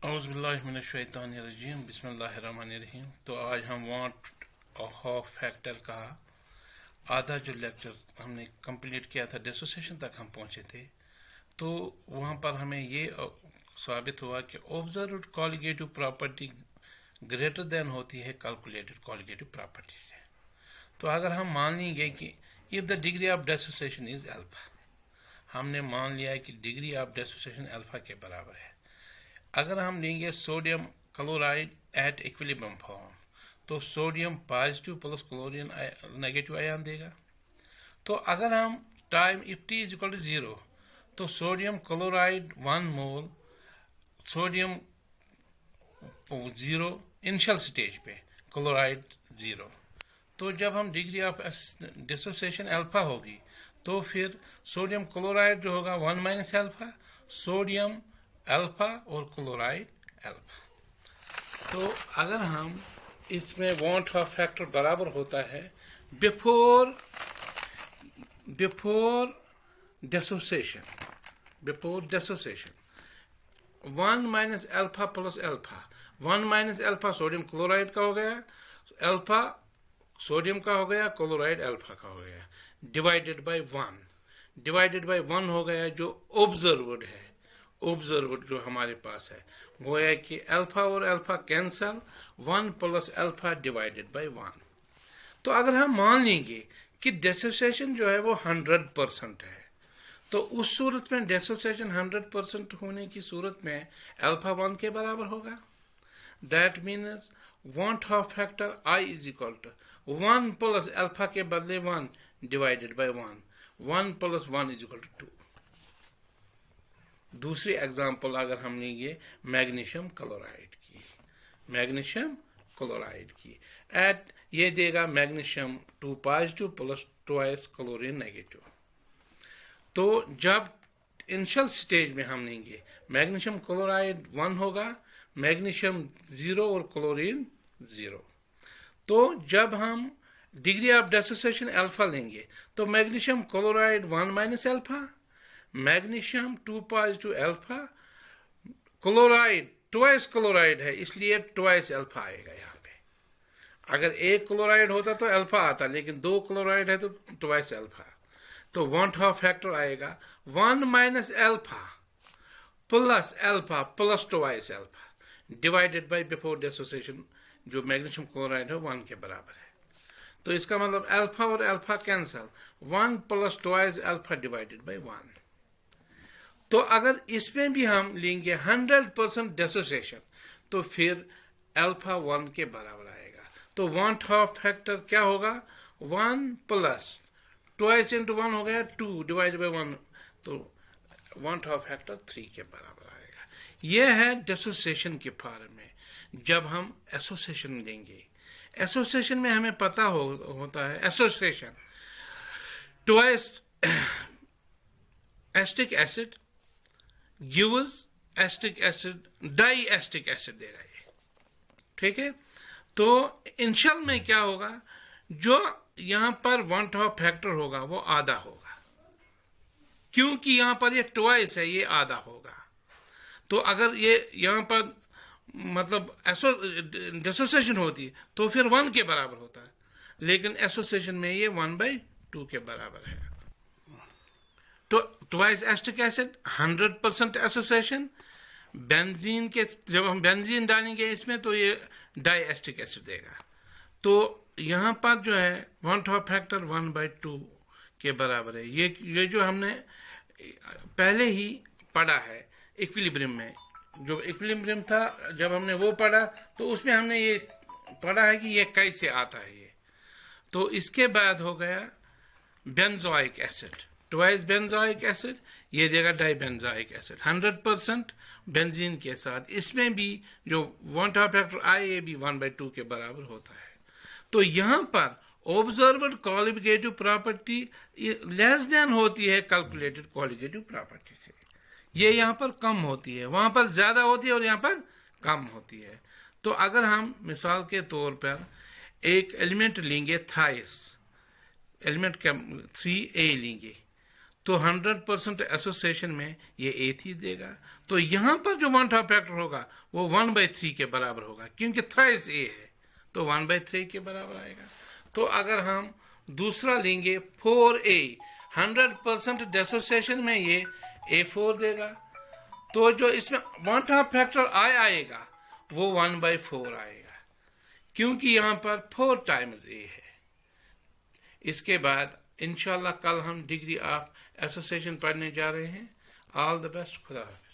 औज़ुबिल्लाहिमिनश्शैतानिर्रजीम बिस्मिल्लाहिर्रहमानिर्रहीम। तो आज हम वांट और फैक्टर का आधा जो लेक्चर हमने कंप्लीट किया था, डिसोसिएशन तक हम पहुंचे थे। तो वहाँ पर हमें ये साबित हुआ कि observed colligative property greater than होती है कैलकुलेटेड कॉलिगेटिव प्रॉपर्टी से। तो अगर हम मान लेंगे कि if the degree of dissociation is alpha, हमने मान लिया है कि डिग्री ऑफ डिसोसिएशन अल्फा के बराबर है। अगर हम लेंगे sodium chloride at equilibrium form, तो sodium positive plus chlorine negative ion देगा। तो अगर हम time if T is equal to 0, तो sodium chloride 1 mole, sodium 0 initial stage पे, क्लोराइड 0। तो जब हम डिग्री ऑफ डिसोसिएशन अल्फा होगी, तो फिर सोडियम क्लोराइड जो होगा 1 माइनस अल्फा, सोडियम अल्फा और क्लोराइड अल्फा। तो अगर हम इसमें वांट ऑफ फैक्टर बराबर होता है before dissociation 1 minus alpha plus alpha, 1 minus alpha sodium chloride का हो गया, अल्फा सोडियम का हो गया, क्लोराइड अल्फा का हो गया, डिवाइडेड बाय 1 हो गया जो ऑब्जर्व्ड है। ऑब्जर्व्ड जो हमारे पास है वो है कि अल्फा और alpha cancel, 1 plus alpha divided by 1। तो अगर हम मान लेंगे कि डिसोसिएशन जो है वो 100% है, तो उस सूरत में डिसोसिएशन 100% होने की सूरत में अल्फा 1 के बराबर होगा। That means van't Hoff factor I is equal to 1 plus alpha के बदले 1 divided by 1 plus 1 is equal to 2। दूसरी एग्जाम्पल अगर हम लेंगे मैग्नीशियम क्लोराइड की एट ये देगा magnesium 2 positive plus twice chlorine negative. तो जब इनिशियल स्टेज में हम लेंगे मैग्नीशियम क्लोराइड 1 होगा, मैग्नीशियम 0 और क्लोरीन 0। तो जब हम डिग्री ऑफ डिसोसिएशन अल्फा लेंगे, तो magnesium chloride 1 minus alpha, magnesium 2 positive alpha, chloride twice chloride है इसलिए ट्वाइस अल्फा आएगा। यहाँ पे अगर एक क्लोराइड होता तो अल्फा आता, लेकिन 2 क्लोराइड है तो ट्वाइस अल्फा। तो वांट ऑफ फैक्टर आएगा 1 minus alpha plus twice alpha divided by before dissociation जो मैग्नीशियम क्लोराइड है 1 के बराबर है। तो इसका मतलब अल्फा और alpha cancel, 1 plus twice alpha divided by 1। तो अगर इसमें भी हम लेंगे 100% डिसोसिएशन, तो फिर अल्फा 1 के बराबर आएगा। तो वांट ऑफ फैक्टर क्या होगा 1 प्लस ट्वाइस इंटू 1 हो गया 2 डिवाइडेड बाय 1, तो वांट ऑफ फैक्टर 3 के बराबर आएगा। यह है डिसोसिएशन के फॉर्म में। जब हम एसोसिएशन लेंगे, एसोसिएशन में हमें पता होता है association twice acetic acid gives acetic acid di acetic acid देगा ये, ठीक है। तो इनिशियल में क्या होगा, जो यहां पर वांट ऑफ फैक्टर होगा वो आधा होगा, क्योंकि यहां पर ये ट्वाइस है, ये आधा होगा। तो अगर ये यहां पर मतलब डिसोसिएशन होती तो फिर 1 के बराबर होता है, लेकिन एसोसिएशन में ये 1/2 के बराबर है। तो twice acetic acid 100% association, benzene के जब हम बेंजीन डालेंगे इसमें तो ये डाई एस्टिक एसिड देगा। तो यहाँ पर जो है वांट ऑफ फैक्टर 1/2 के बराबर है। ये जो हमने पहले ही पढ़ा है इक्विलिब्रियम में, जो इक्विलिब्रियम था जब हमने वो पढ़ा तो उसमें हमने ये पढ़ा है कि ये कैसे आता है ये। तो इसके बाद हो गया benzoic acid, twice benzoic acid, ये देगा डाई बेंजोइक एसिड 100% बेंजीन के साथ। इसमें भी जो वांट ऑफ फैक्टर I ये भी 1/2 के बराबर होता है। तो यहाँ पर observed colligative property less than होती है कैलकुलेटेड कॉलिगेटिव प्रॉपर्टी से। ये यहाँ पर कम होती है, वहाँ पर ज़्यादा होती है और यहाँ पर कम होती है। तो अगर हम मिसाल के तौर पर एक एलिमेंट लेंगे थाइस, एलिमेंट का 3A लेंगे, तो 100% एसोसिएशन में ये ए थी देगा। तो यहाँ पर जो वन ऑफ फैक्टर होगा वो 1/3 के बराबर होगा, क्योंकि थ्राइस ए है तो 1/3 के बराबर आएगा। तो अगर हम दूसरा लेंगे 4a, 100% डेसोसिएशन में ये A4 देगा। तो जो इसमें वन ऑफ फैक्टर आएगा वो 1/4 आएगा, क्योंकि यहाँ पर 4 टाइम्स ए है। इसके बाद इंशाल्लाह कल हम डिग्री ऑफ एसोसिएशन पढ़ने जा रहे हैं। ऑल द बेस्ट, खुदा हाफिज़।